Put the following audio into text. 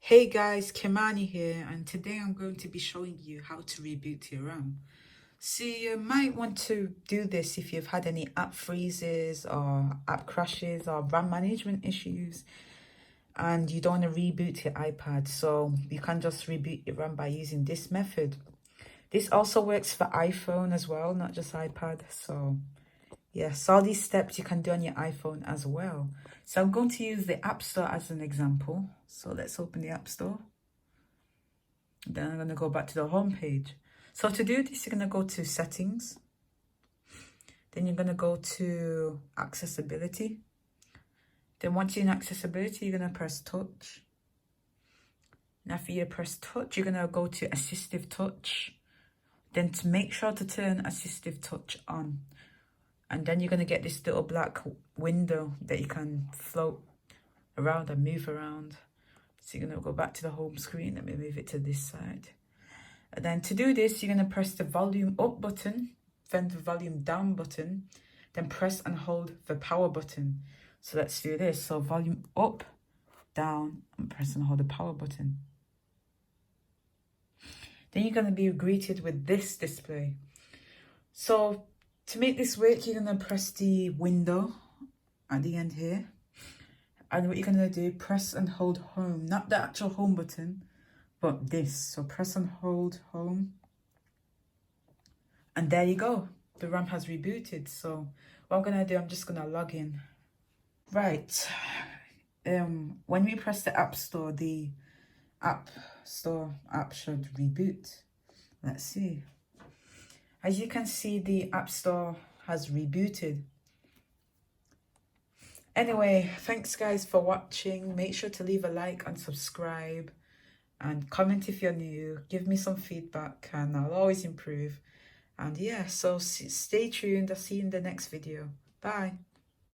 Hey guys, Kimani here, and today I'm going to be showing you how to reboot your RAM. So you might want to do this if you've had any app freezes or app crashes or RAM management issues and you don't want to reboot your iPad. So you can just reboot your RAM by using this method. This also works for iPhone as well, not just iPad. So yes, all these steps you can do on your iPhone as well. So I'm going to use the App Store as an example. So let's open the App Store. Then I'm going to go back to the home page. So to do this, you're going to go to settings. Then you're going to go to accessibility. Then once you're in accessibility, you're going to press touch. Now after you press touch, you're going to go to assistive touch. Then to make sure to turn assistive touch on. And then you're going to get this little black window that you can float around and move around. So you're going to go back to the home screen. Let me move it to this side. And then to do this, you're going to press the volume up button, then the volume down button, then press and hold the power button. So let's do this. So volume up, down, and press and hold the power button. Then you're going to be greeted with this display. So to make this work, you're going to press the window at the end here. And what you're going to do, press and hold home, not the actual home button, but this. So press and hold home. And there you go. The RAM has rebooted. So what I'm going to do, I'm just going to log in. Right. When we press the App Store, the App Store app should reboot. Let's see. As you can see, the App Store has rebooted. Anyway, thanks guys for watching. Make sure to leave a like and subscribe and comment if you're new. Give me some feedback and I'll always improve. And yeah, so stay tuned. I'll see you in the next video. Bye.